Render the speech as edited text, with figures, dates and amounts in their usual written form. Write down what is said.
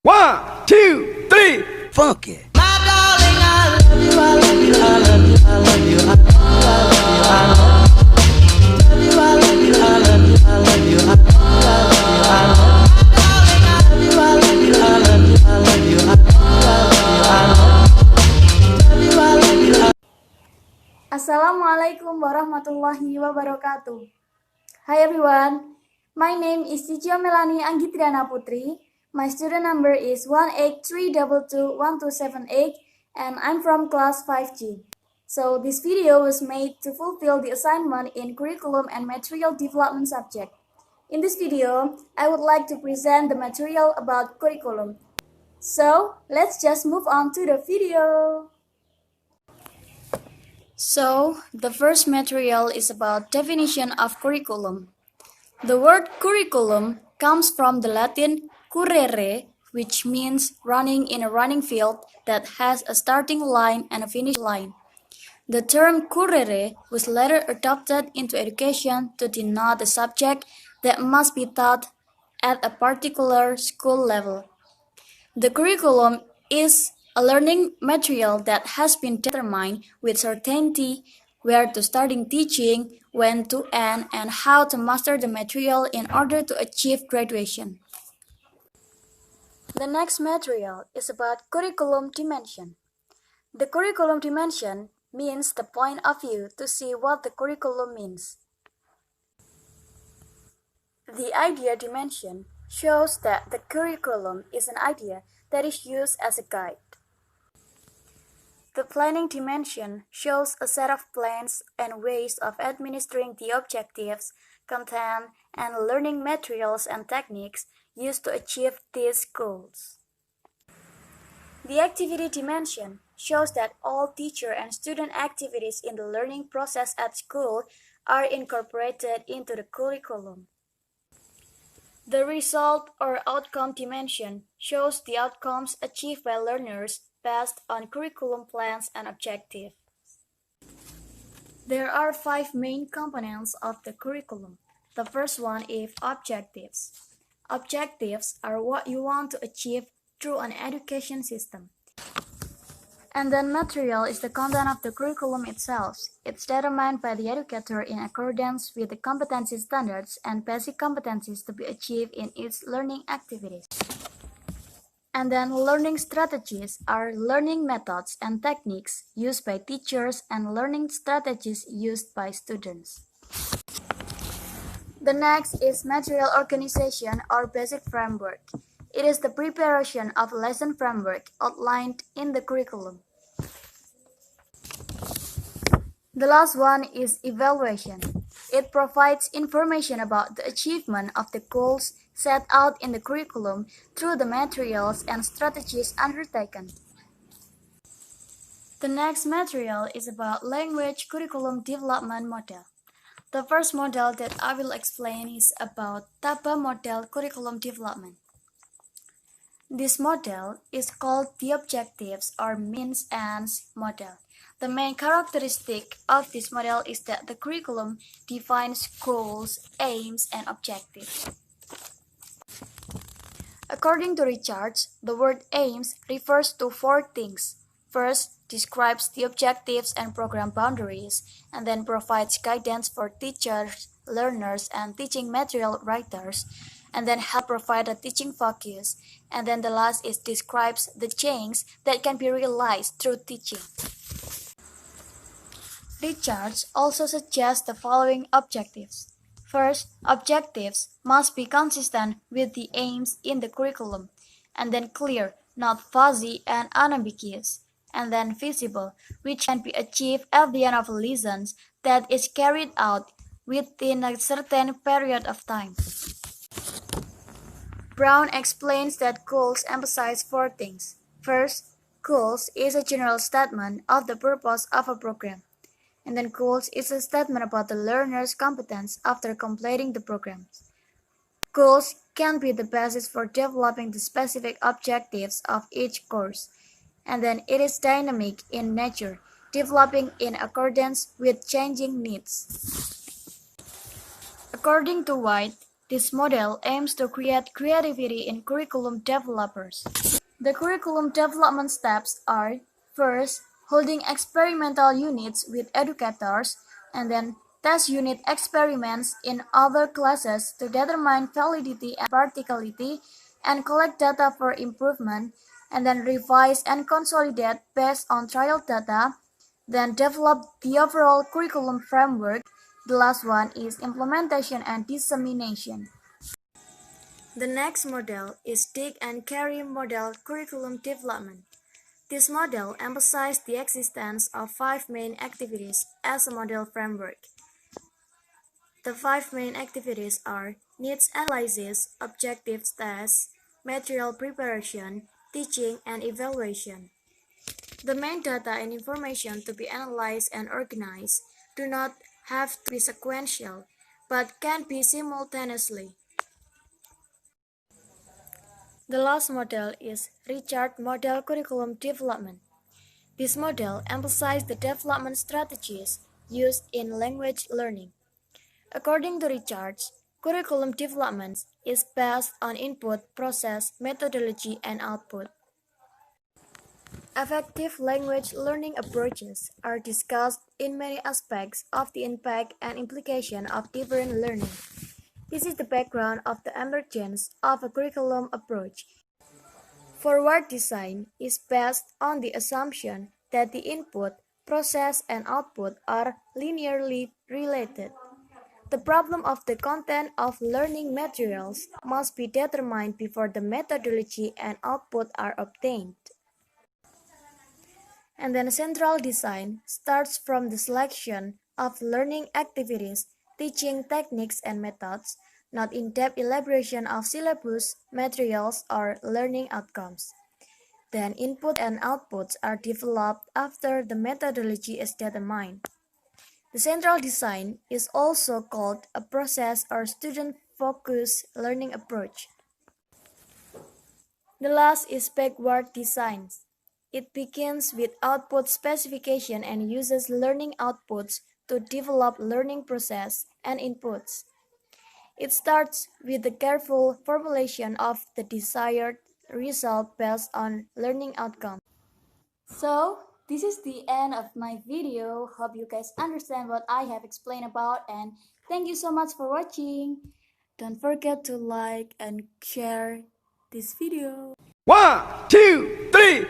1, 2, 3, funk it. My darling, I love you, I love you, I love you, I love you, I love you, I love you, I love you, I love you, I love you, I love you, I love you, I love you, I love you, I love you, I love you, I love you, I love you, I love you, I love you. Assalamualaikum warahmatullahi wabarakatuh. Hi everyone, my name is Cicio Melani Anggi Triyana Putri. My student number is 183221278 and I'm from class 5G. So this video was made to fulfill the assignment in curriculum and material development subject. In this video, I would like to present the material about curriculum. So let's just move on to the video. So, the first material is about definition of curriculum. The word curriculum comes from the Latin currere, which means running in a running field that has a starting line and a finish line. The term currere was later adopted into education to denote a subject that must be taught at a particular school level. The curriculum is a learning material that has been determined with certainty where to start in teaching, when to end, and how to master the material in order to achieve graduation. The next material is about curriculum dimension. The curriculum dimension means the point of view to see what the curriculum means. The idea dimension shows that the curriculum is an idea that is used as a guide. The planning dimension shows a set of plans and ways of administering the objectives, content, and learning materials and techniques used to achieve these goals. The activity dimension shows that all teacher and student activities in the learning process at school are incorporated into the curriculum. The result or outcome dimension shows the outcomes achieved by learners based on curriculum plans and objectives. There are 5 main components of the curriculum. The first one is objectives. Objectives are what you want to achieve through an education system. And then material is the content of the curriculum itself. It's determined by the educator in accordance with the competency standards and basic competencies to be achieved in its learning activities. And then learning strategies are learning methods and techniques used by teachers and learning strategies used by students. The next is material organization or basic framework. It is the preparation of a lesson framework outlined in the curriculum. The last one is evaluation. It provides information about the achievement of the goals set out in the curriculum through the materials and strategies undertaken. The next material is about language curriculum development model. The first model that I will explain is about TABA model curriculum development. This model is called the objectives or means ends model. The main characteristic of this model is that the curriculum defines goals, aims, and objectives. According to Richards, the word aims refers to 4 things. First, describes the objectives and program boundaries, and then provides guidance for teachers, learners, and teaching material writers, and then help provide a teaching focus, and then the last is describes the change that can be realized through teaching. Richards also suggests the following objectives. First, objectives must be consistent with the aims in the curriculum, and then clear, not fuzzy and unambiguous, and then feasible, which can be achieved at the end of lessons that is carried out within a certain period of time. Brown explains that goals emphasize 4 things. First, goals is a general statement of the purpose of a program. And then goals is a statement about the learner's competence after completing the program. Goals can be the basis for developing the specific objectives of each course. And then it is dynamic in nature, developing in accordance with changing needs. According to White, This model aims to create creativity in curriculum developers. The curriculum development steps are: first, holding experimental units with educators, and then test unit experiments in other classes to determine validity and practicality, and collect data for improvement, and then revise and consolidate based on trial data, then develop the overall curriculum framework. The last one is implementation and dissemination. The next model is dig and carry model curriculum development. This model emphasizes the existence of five main activities as a model framework. The five main activities are needs analysis, objectives tests, material preparation, teaching, and evaluation. The main data and information to be analyzed and organized do not have to be sequential, but can be simultaneously. The last model is Richard Model Curriculum Development. This model emphasizes the development strategies used in language learning. According to Richards, curriculum development is based on input, process, methodology, and output. Effective language learning approaches are discussed in many aspects of the impact and implication of different learning. This is the background of the emergence of a curriculum approach. Forward design is based on the assumption that the input, process, and output are linearly related. The problem of the content of learning materials must be determined before the methodology and output are obtained. And then central design starts from the selection of learning activities, teaching techniques and methods, not in-depth elaboration of syllabus, materials, or learning outcomes. Then input and outputs are developed after the methodology is determined. The central design is also called a process or student-focused learning approach. The last is backward design. It begins with output specification and uses learning outputs to develop learning process and inputs. It starts with the careful formulation of the desired result based on learning outcome. So, this is the end of my video. Hope you guys understand what I have explained about, and thank you so much for watching. Don't forget to like and share this video. 1, 2, 3.